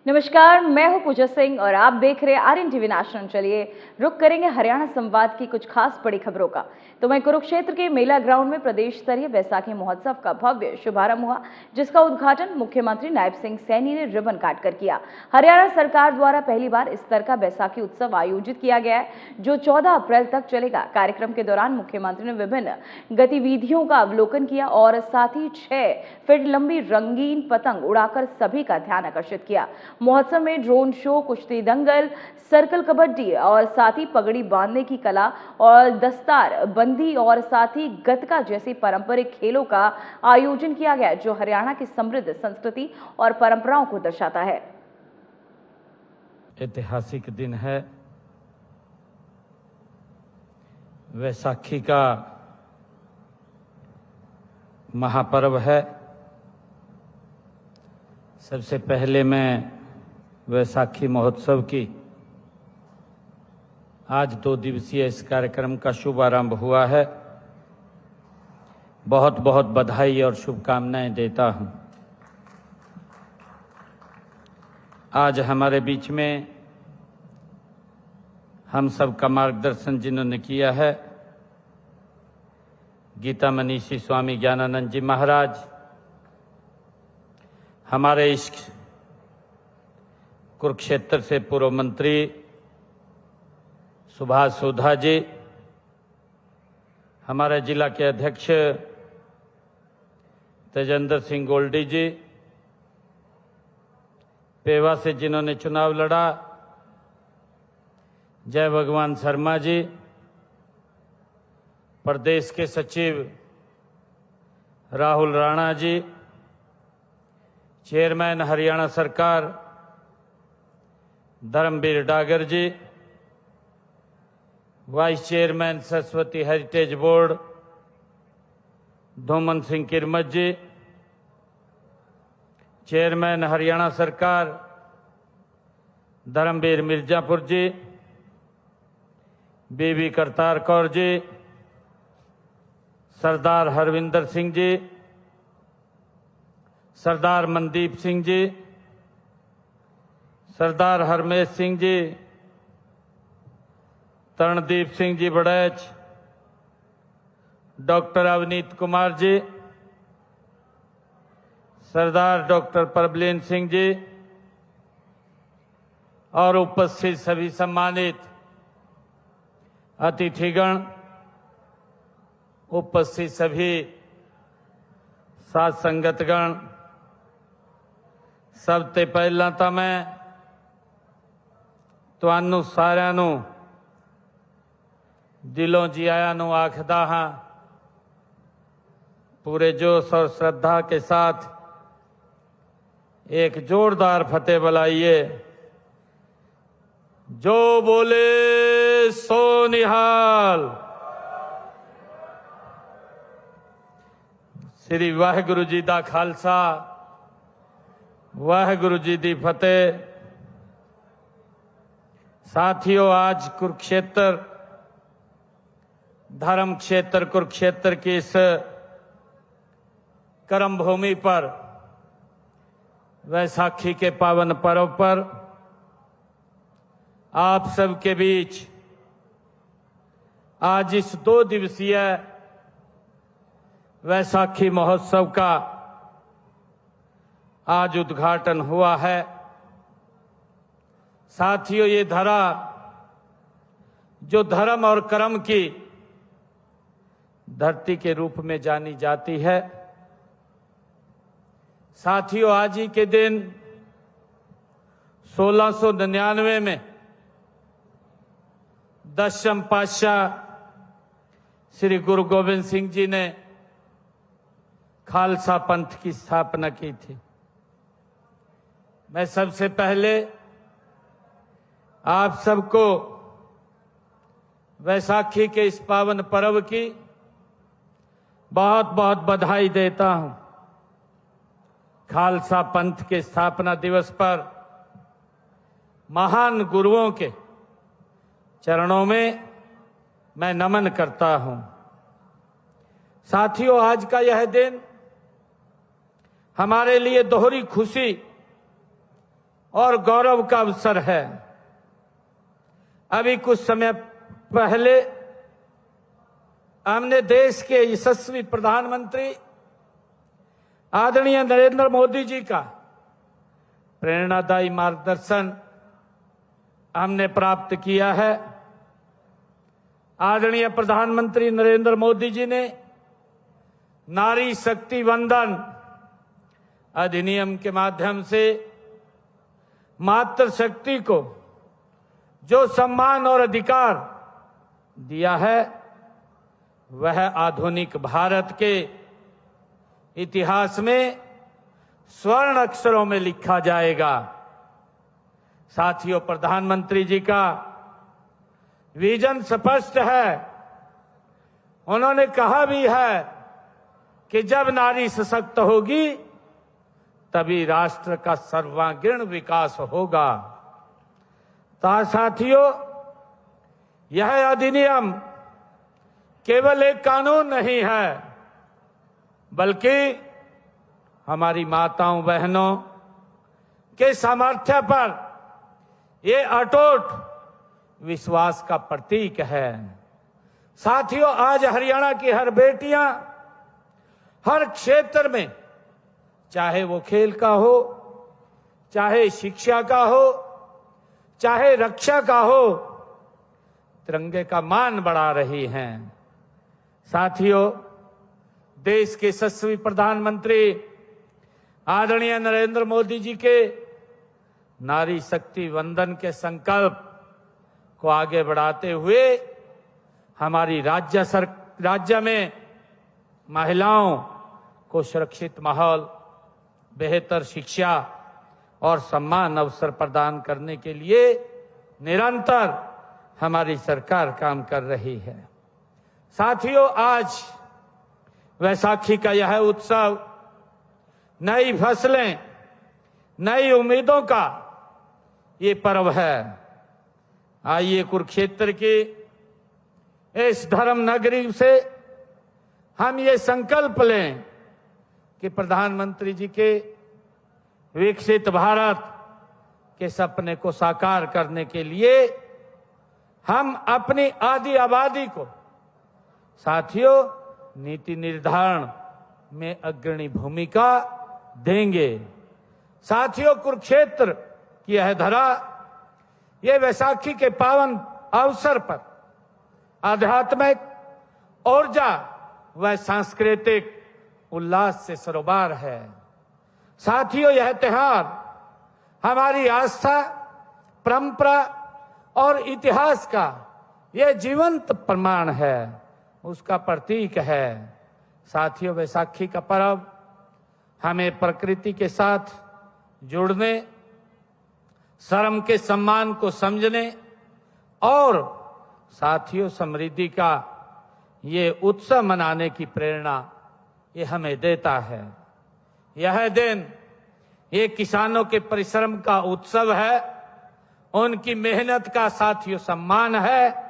नमस्कार, मैं हूं पूजा सिंह और आप देख रहे हैं आर्यन टीवी नेशनल। चलिए रुक करेंगे हरियाणा संवाद की कुछ खास बड़ी खबरों का। तो वहीं कुरुक्षेत्र के मेला ग्राउंड में प्रदेश स्तरीय बैसाखी महोत्सव का भव्य शुभारंभ हुआ, जिसका उद्घाटन मुख्यमंत्री नायब सिंह सैनी ने रिबन काटकर किया। हरियाणा सरकार द्वारा पहली बार इस तरह का बैसाखी उत्सव आयोजित किया गया है, जो 14 अप्रैल तक चलेगा। कार्यक्रम के दौरान मुख्यमंत्री ने विभिन्न गतिविधियों का अवलोकन किया और साथ ही 6 फीट लंबी रंगीन पतंग उड़ाकर सभी का ध्यान आकर्षित किया। महोत्सव में ड्रोन शो, कुश्ती दंगल, सर्कल कबड्डी और साथ ही पगड़ी बांधने की कला और दस्तार बंदी और साथ ही गतका जैसी पारंपरिक खेलों का आयोजन किया गया, जो हरियाणा की समृद्ध संस्कृति और परंपराओं को दर्शाता है। ऐतिहासिक दिन है, वैसाखी का महापर्व है। सबसे पहले मैं वैसाखी महोत्सव की आज 2 दिवसीय इस कार्यक्रम का शुभारंभ हुआ है। बहुत बहुत बधाई और शुभकामनाएं देता हूं। आज हमारे बीच में हम सब का मार्गदर्शन जिन्होंने किया है, गीता मनीषी स्वामी ज्ञानानंद जी महाराज, हमारे इश्क कुरुक्षेत्र से पूर्व मंत्री सुभाष सोधा जी, हमारे जिला के अध्यक्ष तेजेंद्र सिंह गोल्डी जी, पेवा से जिन्होंने चुनाव लड़ा जय भगवान शर्मा जी, प्रदेश के सचिव राहुल राणा जी, चेयरमैन हरियाणा सरकार Dharamvir Dagar ji, vice chairman Saraswati heritage board Dhuman Singh Kirmat ji, chairman Haryana सरकार धर्मवीर मिर्जापुर जी, बीबी करतार कौर जी, सरदार हरविंदर सिंह जी, सरदार मनदीप सिंह जी, सरदार हरमेश सिंह जी, तरणदीप सिंह जी बड़ैच, डॉक्टर अवनीत कुमार जी, सरदार डॉक्टर प्रबलीन सिंह जी और उपस्थित सभी सम्मानित अतिथिगण, उपस्थित सभी साथ संगतगण, सबसे पहला तो मैं ਤੁਹਾਨੂੰ ਸਾਰਿਆਂ ਨੂੰ दिलों जी आया नु आखदा हाँ, पूरे जोश और श्रद्धा के साथ एक जोरदार फतेह बुलाइए। जो बोले सो निहाल। श्री वाहिगुरु जी दा खालसा, वाहिगुरु जी दी फतेह। साथियों, आज कुरुक्षेत्र धर्म क्षेत्र कुरुक्षेत्र की इस कर्म भूमि पर वैसाखी के पावन पर्व पर आप सबके बीच आज इस 2 दिवसीय वैसाखी महोत्सव का आज उद्घाटन हुआ है। साथियों, ये धरा जो धर्म और कर्म की धरती के रूप में जानी जाती है, साथियों आज ही के दिन 1699 में दशम पातशाह श्री गुरु गोविंद सिंह जी ने खालसा पंथ की स्थापना की थी। मैं सबसे पहले आप सबको वैसाखी के इस पावन पर्व की बहुत बहुत बधाई देता हूं। खालसा पंथ के स्थापना दिवस पर महान गुरुओं के चरणों में मैं नमन करता हूं। साथियों, आज का यह दिन हमारे लिए दोहरी खुशी और गौरव का अवसर है। अभी कुछ समय पहले हमने देश के यशस्वी प्रधानमंत्री आदरणीय नरेंद्र मोदी जी का प्रेरणादायी मार्गदर्शन हमने प्राप्त किया है। आदरणीय प्रधानमंत्री नरेंद्र मोदी जी ने नारी शक्ति वंदन अधिनियम के माध्यम से मातृशक्ति को जो सम्मान और अधिकार दिया है वह आधुनिक भारत के इतिहास में स्वर्ण अक्षरों में लिखा जाएगा। साथियों, प्रधानमंत्री जी का विजन स्पष्ट है। उन्होंने कहा भी है कि जब नारी सशक्त होगी तभी राष्ट्र का सर्वांगीण विकास होगा। साथियों, यह अधिनियम केवल एक कानून नहीं है बल्कि हमारी माताओं बहनों के सामर्थ्य पर ये अटूट विश्वास का प्रतीक है। साथियों, आज हरियाणा की हर बेटियां हर क्षेत्र में, चाहे वो खेल का हो, चाहे शिक्षा का हो, चाहे रक्षा का हो, तिरंगे का मान बढ़ा रही हैं। साथियों, देश के यशस्वी प्रधानमंत्री आदरणीय नरेंद्र मोदी जी के नारी शक्ति वंदन के संकल्प को आगे बढ़ाते हुए हमारी राज्य में महिलाओं को सुरक्षित माहौल, बेहतर शिक्षा और सम्मान अवसर प्रदान करने के लिए निरंतर हमारी सरकार काम कर रही है। साथियों, आज वैसाखी का यह उत्सव नई फसलें, नई उम्मीदों का ये पर्व है। आइए कुरुक्षेत्र की इस धर्म नगरी से हम ये संकल्प लें कि प्रधानमंत्री जी के विकसित भारत के सपने को साकार करने के लिए हम अपनी आधी आबादी को, साथियों, नीति निर्धारण में अग्रणी भूमिका देंगे। साथियों, कुरुक्षेत्र की यह धरा ये वैसाखी के पावन अवसर पर आध्यात्मिक ऊर्जा व सांस्कृतिक उल्लास से सरोबार है। साथियों, यह त्योहार हमारी आस्था, परंपरा और इतिहास का यह जीवंत प्रमाण है, उसका प्रतीक है। साथियों, वैसाखी का पर्व हमें प्रकृति के साथ जुड़ने, श्रम के सम्मान को समझने और साथियों समृद्धि का ये उत्सव मनाने की प्रेरणा ये हमें देता है। यह दिन ये किसानों के परिश्रम का उत्सव है, उनकी मेहनत का साथियों सम्मान है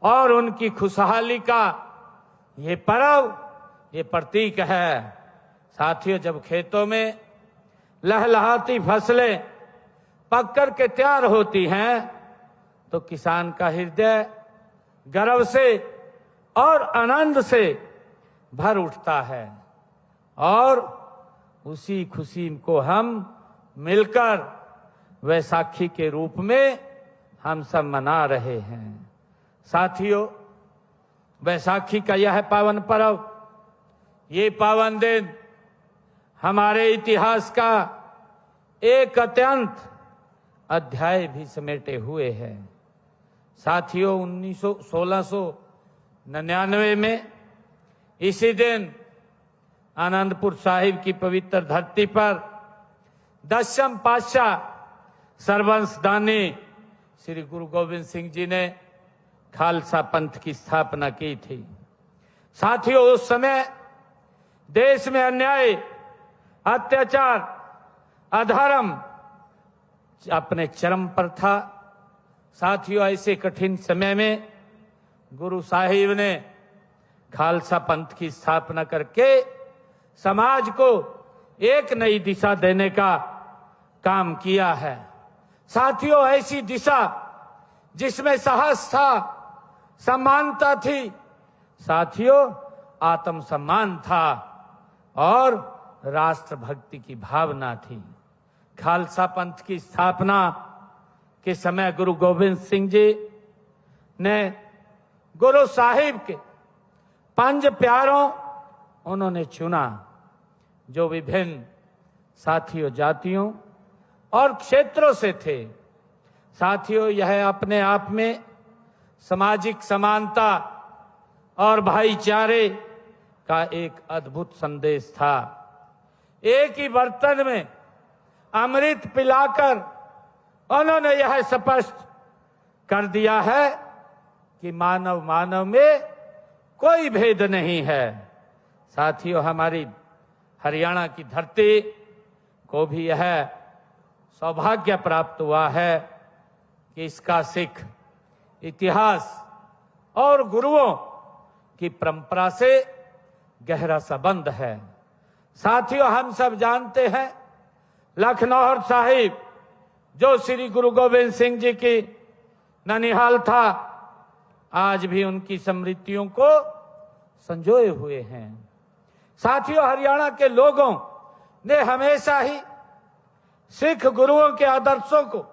और उनकी खुशहाली का ये पर्व, ये प्रतीक है। साथियों, जब खेतों में लहलहाती फसलें पककर के तैयार होती हैं तो किसान का हृदय गर्व से और आनंद से भर उठता है और उसी खुशी को हम मिलकर वैसाखी के रूप में हम सब मना रहे हैं। साथियों, वैसाखी का यह पावन पर्व, ये पावन दिन हमारे इतिहास का एक अत्यंत अध्याय भी समेटे हुए है। साथियों, 1699 में इसी दिन आनंदपुर साहिब की पवित्र धरती पर 10वें पातशाह सरवंशदानी श्री गुरु गोविंद सिंह जी ने खालसा पंथ की स्थापना की थी। साथियों, उस समय देश में अन्याय, अत्याचार, अधर्म अपने चरम पर था। साथियों, ऐसे कठिन समय में गुरु साहिब ने खालसा पंथ की स्थापना करके समाज को एक नई दिशा देने का काम किया है। साथियों, ऐसी दिशा जिसमें साहस था, समानता थी, साथियों आत्मसम्मान था और राष्ट्रभक्ति की भावना थी। खालसा पंथ की स्थापना के समय गुरु गोविंद सिंह जी ने गुरु साहिब के 5 प्यारों उन्होंने चुना, जो विभिन्न साथियों जातियों और क्षेत्रों से थे। साथियों, यह अपने आप में सामाजिक समानता और भाईचारे का एक अद्भुत संदेश था। एक ही बर्तन में अमृत पिलाकर उन्होंने यह स्पष्ट कर दिया है कि मानव मानव में कोई भेद नहीं है। साथियों, हमारी हरियाणा की धरती को भी यह सौभाग्य प्राप्त हुआ है कि इसका सिख इतिहास और गुरुओं की परंपरा से गहरा संबंध है। साथियों, हम सब जानते हैं लखनऊ साहिब, जो श्री गुरु गोविंद सिंह जी की ननिहाल था, आज भी उनकी स्मृतियों को संजोए हुए हैं। साथियों, हरियाणा के लोगों ने हमेशा ही सिख गुरुओं के आदर्शों को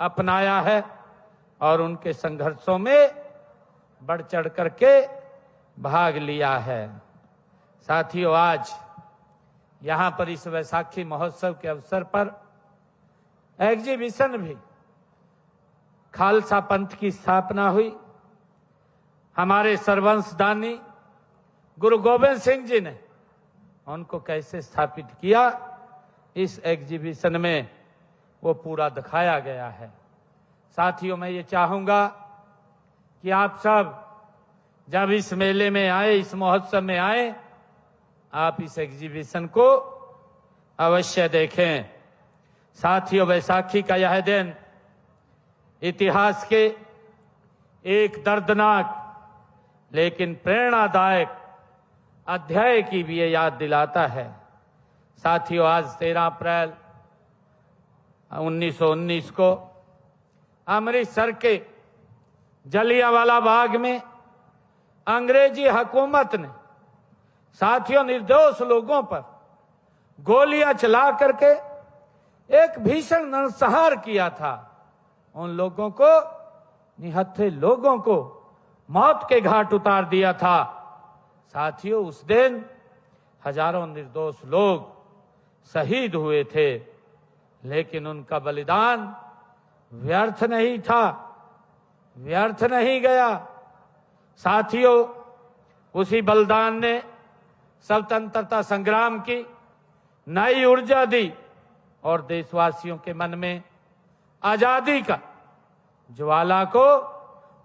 अपनाया है और उनके संघर्षों में बढ़ चढ़ करके भाग लिया है। साथियों, आज यहां पर इस वैसाखी महोत्सव के अवसर पर एग्जीबिशन भी खालसा पंथ की स्थापना हुई। हमारे सर्वंशदानी गुरु गोविंद सिंह जी ने उनको कैसे स्थापित किया, इस एग्जीबिशन में वो पूरा दिखाया गया है। साथियों, मैं ये चाहूंगा कि आप सब जब इस मेले में आए, इस महोत्सव में आए, आप इस एग्जीबिशन को अवश्य देखें। साथियों, वैसाखी का यह दिन इतिहास के एक दर्दनाक लेकिन प्रेरणादायक अध्याय की भी ये याद दिलाता है। साथियों, आज 13 अप्रैल 1919 को अमृतसर के जलियांवाला बाग में अंग्रेजी हुकूमत ने साथियों निर्दोष लोगों पर गोलियां चला करके एक भीषण नरसंहार किया था। उन लोगों को, निहत्थे लोगों को मौत के घाट उतार दिया था। साथियों, उस दिन हजारों निर्दोष लोग शहीद हुए थे, लेकिन उनका बलिदान व्यर्थ नहीं था, व्यर्थ नहीं गया। साथियों, उसी बलिदान ने स्वतंत्रता संग्राम की नई ऊर्जा दी और देशवासियों के मन में आजादी का ज्वाला को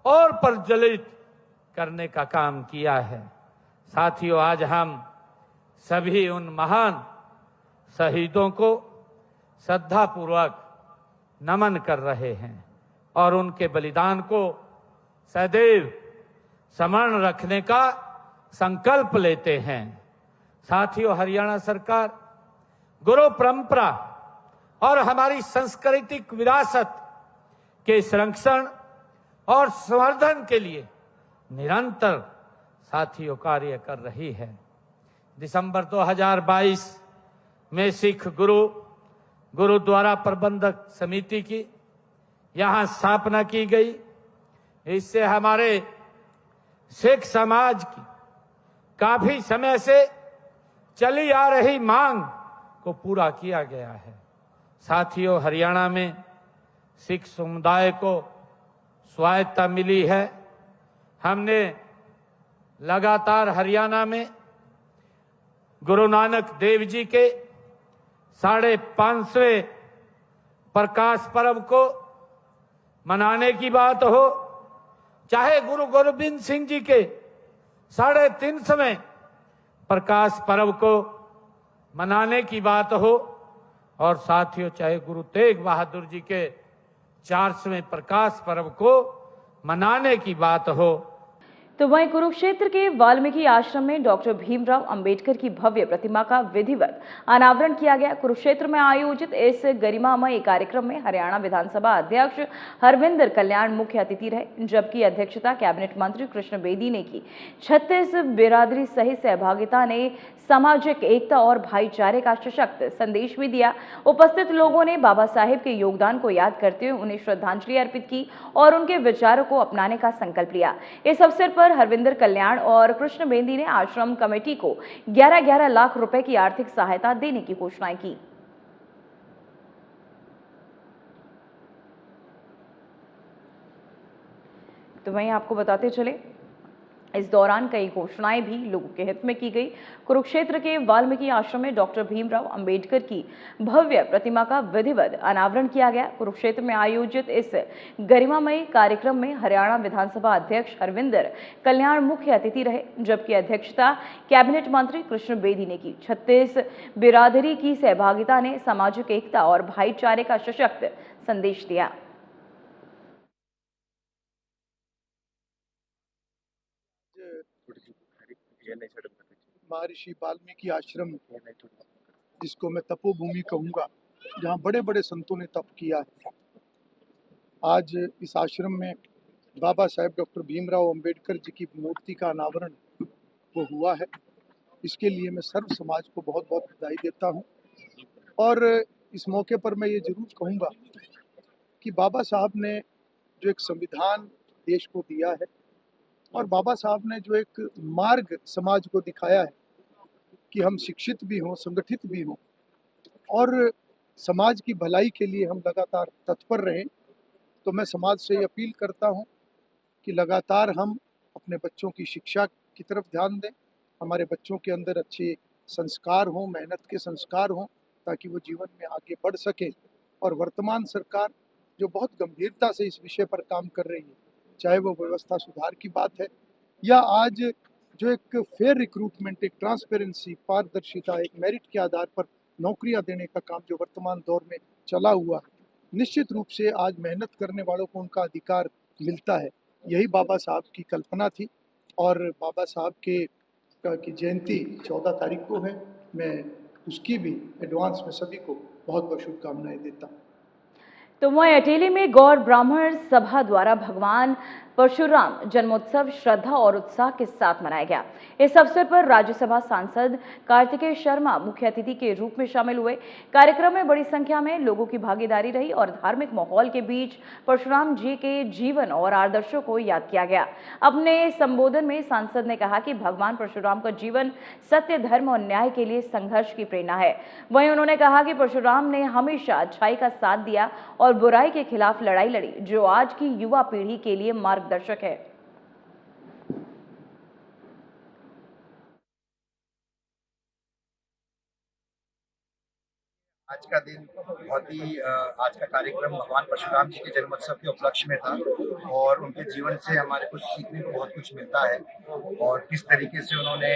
और प्रज्वलित करने का काम किया है। साथियों, आज हम सभी उन महान शहीदों को श्रद्धापूर्वक नमन कर रहे हैं और उनके बलिदान को सदैव स्मरण रखने का संकल्प लेते हैं। साथियों, हरियाणा सरकार गुरु परंपरा और हमारी सांस्कृतिक विरासत के संरक्षण और संवर्धन के लिए निरंतर साथियों कार्य कर रही है। दिसंबर 2022 में सिख गुरुद्वारा प्रबंधक समिति की यहां स्थापना की गई। इससे हमारे सिख समाज की काफी समय से चली आ रही मांग को पूरा किया गया है। साथियों, हरियाणा में सिख समुदाय को स्वायत्तता मिली है। हमने लगातार हरियाणा में गुरु नानक देव जी के 550वें प्रकाश पर्व को मनाने की बात हो, चाहे गुरु गोविंद सिंह जी के 350वें प्रकाश पर्व को मनाने की बात हो, और साथियों चाहे गुरु तेग बहादुर जी के 400वें प्रकाश पर्व को मनाने की बात हो। तो वहीं कुरुक्षेत्र के वाल्मीकि आश्रम में डॉक्टर भीमराव अंबेडकर की भव्य प्रतिमा का विधिवत अनावरण किया गया। कुरुक्षेत्र में आयोजित इस गरिमामय कार्यक्रम में हरियाणा विधानसभा अध्यक्ष हरविंदर कल्याण मुख्य अतिथि रहे, जबकि अध्यक्षता कैबिनेट मंत्री कृष्ण बेदी ने की। 36 बिरादरी सहित सहभागिता ने सामाजिक एकता और भाईचारे का सशक्त संदेश भी दिया। उपस्थित लोगों ने बाबा साहेब के योगदान को याद करते हुए उन्हें श्रद्धांजलि अर्पित की और उनके विचारों को अपनाने का संकल्प लिया। इस अवसर पर हरविंदर कल्याण और कृष्ण बेदी ने आश्रम कमेटी को 11-11 लाख रुपए की आर्थिक सहायता देने की घोषणा की। तो वहीं आपको बताते चले, इस दौरान कई घोषणाएं भी लोगों के हित में की गई। कुरुक्षेत्र के वाल्मीकि आश्रम में डॉक्टर भीमराव अंबेडकर की भव्य प्रतिमा का विधिवत अनावरण किया गया। कुरुक्षेत्र में आयोजित इस गरिमामयी कार्यक्रम में हरियाणा विधानसभा अध्यक्ष हरविंदर कल्याण मुख्य अतिथि रहे, जबकि अध्यक्षता कैबिनेट मंत्री कृष्ण बेदी ने की। 36 बिरादरी की सहभागिता ने सामाजिक एकता और भाईचारे का सशक्त संदेश दिया। महर्षि वाल्मीकि आश्रम, जिसको मैं तपोभूमि कहूँगा, जहाँ बड़े बड़े संतों ने तप किया है, आज इस आश्रम में बाबा साहेब डॉक्टर भीमराव अंबेडकर जी की मूर्ति का अनावरण वो हुआ है। इसके लिए मैं सर्व समाज को बहुत बहुत बधाई देता हूँ। और इस मौके पर मैं ये जरूर कहूँगा कि बाबा साहब ने जो एक संविधान देश को दिया है और बाबा साहब ने जो एक मार्ग समाज को दिखाया है कि हम शिक्षित भी हों, संगठित भी हों और समाज की भलाई के लिए हम लगातार तत्पर रहें, तो मैं समाज से ये अपील करता हूं कि लगातार हम अपने बच्चों की शिक्षा की तरफ ध्यान दें, हमारे बच्चों के अंदर अच्छे संस्कार हों, मेहनत के संस्कार हों, ताकि वो जीवन में आगे बढ़ सकें। और वर्तमान सरकार जो बहुत गंभीरता से इस विषय पर काम कर रही है, चाहे वो व्यवस्था सुधार की बात है या आज जो एक फेयर रिक्रूटमेंट, एक ट्रांसपेरेंसी, पारदर्शिता, एक मेरिट के आधार पर नौकरियां देने का काम जो वर्तमान दौर में चला हुआ है, निश्चित रूप से आज मेहनत करने वालों को उनका अधिकार मिलता है। यही बाबा साहब की कल्पना थी और बाबा साहब की जयंती 14 तारीख को है। मैं उसकी भी एडवांस में सभी को बहुत बहुत शुभकामनाएं देता हूँ। तो वहीं अटेली में गौर ब्राह्मण सभा द्वारा भगवान परशुराम जन्मोत्सव श्रद्धा और उत्साह के साथ मनाया गया। इस अवसर पर राज्यसभा सांसद कार्तिकेय शर्मा मुख्य अतिथि के रूप में शामिल हुए। कार्यक्रम में बड़ी संख्या में लोगों की भागीदारी रही और धार्मिक माहौल के बीच परशुराम जी के जीवन और आदर्शों को याद किया गया। अपने संबोधन में सांसद ने कहा कि भगवान परशुराम का जीवन सत्य, धर्म और न्याय के लिए संघर्ष की प्रेरणा है। वहीं उन्होंने कहा कि परशुराम ने हमेशा अच्छाई का साथ दिया और बुराई के खिलाफ लड़ाई लड़ी, जो आज की युवा पीढ़ी के लिए मार्गदर्शक है। आज का दिन बहुत ही आज का कार्यक्रम भगवान परशुराम जी के जन्मोत्सव के उपलक्ष्य में था और उनके जीवन से हमारे कुछ सीखने को बहुत कुछ मिलता है और किस तरीके से उन्होंने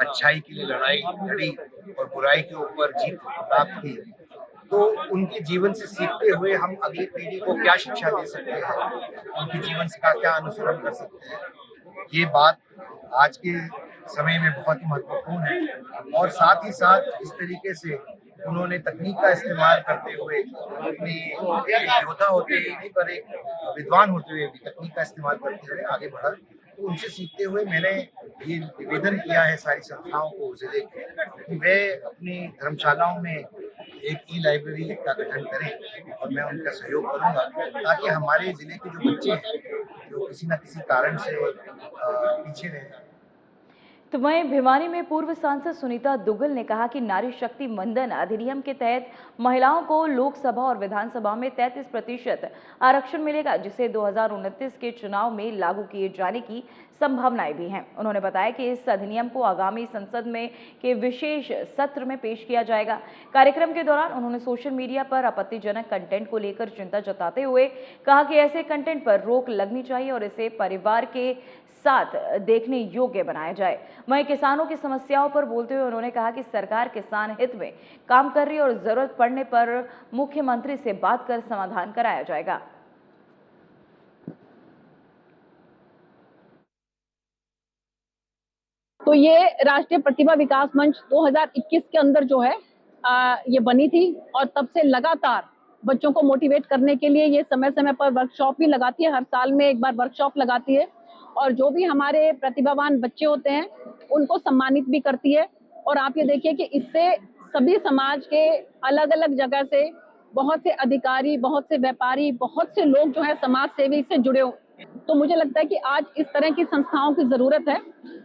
अच्छाई के लिए लड़ाई लड़ी और बुराई के ऊपर जीत प्राप्त की। तो उनके जीवन से सीखते हुए हम अगली पीढ़ी को क्या शिक्षा दे सकते हैं, उनके जीवन का क्या अनुसरण कर सकते हैं, ये बात आज के समय में बहुत ही महत्वपूर्ण है। और साथ ही साथ इस तरीके से उन्होंने तकनीक का इस्तेमाल करते हुए अपनी एक योद्धा होते ही नहीं पर एक विद्वान होते हुए भी तकनीक का इस्तेमाल करते हुए आगे बढ़ा। तो उनसे सीखते हुए मैंने ये निवेदन किया है सारी संस्थाओं को जिले के कि वे अपनी धर्मशालाओं में एक ई लाइब्रेरी का गठन करें और मैं उनका सहयोग करूंगा ताकि हमारे जिले के जो बच्चे हैं जो किसी न किसी कारण से पीछे रहे। तो वहीं भिवानी में पूर्व सांसद सुनीता दुग्गल ने कहा कि नारी शक्ति मंदन अधिनियम के तहत महिलाओं को लोकसभा और विधानसभा में 33% आरक्षण मिलेगा, जिसे 2029 के चुनाव में लागू किए जाने की संभावनाएं भी हैं। उन्होंने बताया कि इस अधिनियम को आगामी संसद में के विशेष सत्र में पेश किया जाएगा। कार्यक्रम के दौरान उन्होंने सोशल मीडिया पर आपत्तिजनक कंटेंट को लेकर चिंता जताते हुए कहा कि ऐसे कंटेंट पर रोक लगनी चाहिए और इसे परिवार के साथ देखने योग्य बनाया जाए। वहीं किसानों की समस्याओं पर बोलते हुए उन्होंने कहा कि सरकार किसान हित में काम कर रही है और जरूरत पड़ने पर मुख्यमंत्री से बात कर समाधान कराया जाएगा। तो ये राष्ट्रीय प्रतिभा विकास मंच 2021 के अंदर जो है ये बनी थी और तब से लगातार बच्चों को मोटिवेट करने के लिए ये समय समय पर वर्कशॉप भी लगाती है, हर साल में एक बार वर्कशॉप लगाती है और जो भी हमारे प्रतिभावान बच्चे होते हैं उनको सम्मानित भी करती है। और आप ये देखिए कि इससे सभी समाज के अलग अलग जगह से बहुत से अधिकारी, बहुत से व्यापारी, बहुत से लोग जो है समाज सेवी से जुड़े हुए। तो मुझे लगता है कि आज इस तरह की संस्थाओं की जरूरत है।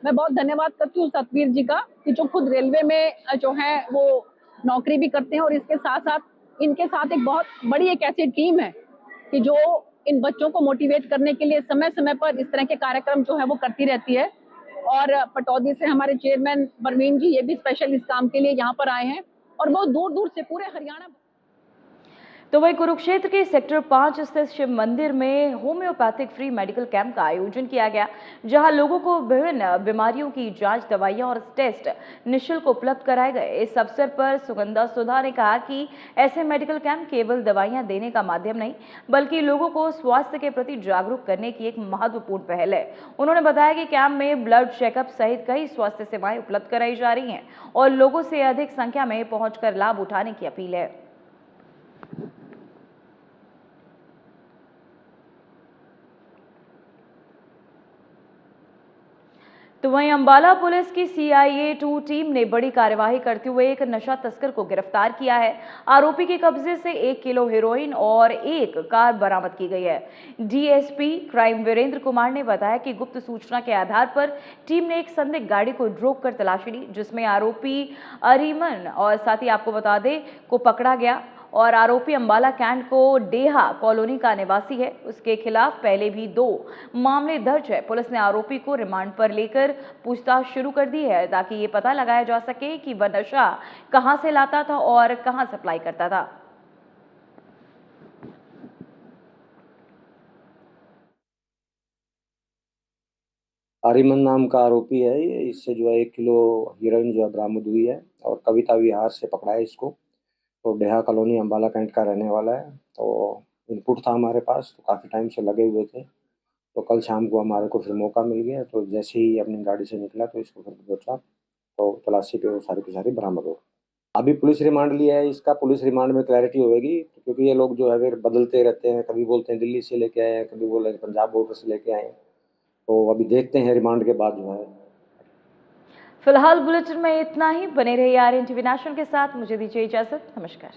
मैं बहुत धन्यवाद करती हूँ सतवीर जी का कि जो खुद रेलवे में जो है वो नौकरी भी करते हैं और इसके साथ साथ इनके साथ एक बहुत बड़ी एक ऐसी टीम है कि जो इन बच्चों को मोटिवेट करने के लिए समय समय पर इस तरह के कार्यक्रम जो है वो करती रहती है। और पटौदी से हमारे चेयरमैन परवीन जी ये भी स्पेशल इस काम के लिए यहाँ पर आए हैं और बहुत दूर दूर से पूरे हरियाणा। तो वहीं कुरुक्षेत्र के सेक्टर 5 स्थित शिव मंदिर में होम्योपैथिक फ्री मेडिकल कैंप का आयोजन किया गया, जहां लोगों को विभिन्न बीमारियों की जांच, दवाइयां और टेस्ट निःशुल्क उपलब्ध कराए गए। इस अवसर पर सुगंधा सुधा ने कहा कि ऐसे मेडिकल कैंप केवल दवाइयां देने का माध्यम नहीं, बल्कि लोगों को स्वास्थ्य के प्रति जागरूक करने की एक महत्वपूर्ण पहल है। उन्होंने बताया कि कैंप में ब्लड चेकअप सहित कई स्वास्थ्य सेवाएं उपलब्ध कराई जा रही हैं और लोगों से अधिक संख्या में पहुंचकर लाभ उठाने की अपील है। तो वहीं अंबाला पुलिस की CIA-2 टीम ने बड़ी कार्यवाही करते हुए एक नशा तस्कर को गिरफ्तार किया है। आरोपी के कब्जे से 1 किलो हेरोइन और एक कार बरामद की गई है। DSP क्राइम वीरेंद्र कुमार ने बताया कि गुप्त सूचना के आधार पर टीम ने एक संदिग्ध गाड़ी को रोक कर तलाशी ली, जिसमें आरोपी अरीमन और साथ ही आपको बता दें को पकड़ा गया और आरोपी अंबाला कैंट को डेहा कॉलोनी का निवासी है। उसके खिलाफ पहले भी 2 मामले दर्ज है। पुलिस ने आरोपी को रिमांड पर लेकर पूछताछ शुरू कर दी है ताकि ये पता लगाया जा सके कि वह नशा कहां से लाता था और कहां सप्लाई करता था। आरिमन नाम का आरोपी है ये, इससे जो है 1 किलो हीरोइन जो है बरामद हुई है और कविता विहार से पकड़ा है इसको। तो डेहा कॉलोनी अंबाला कैंट का रहने वाला है। तो इनपुट था हमारे पास, तो काफ़ी टाइम से लगे हुए थे। तो कल शाम को हमारे को फिर मौका मिल गया, तो जैसे ही अपनी गाड़ी से निकला तो इसको फिर पहुंचा तो तलाशी पे वो सारी की सारी बरामद हो। अभी पुलिस रिमांड लिया है इसका। पुलिस रिमांड में क्लैरिटी होगी, क्योंकि ये लोग जो है फिर बदलते रहते हैं, कभी बोलते हैं दिल्ली से लेके आए हैं, कभी बोल रहे हैं पंजाब बॉर्डर से लेके आए हैं। तो अभी देखते हैं रिमांड के बाद जो है। फिलहाल बुलेटिन में इतना ही। बने रहिए RNTV नेशनल के साथ। मुझे दीजिए इजाजत। नमस्कार।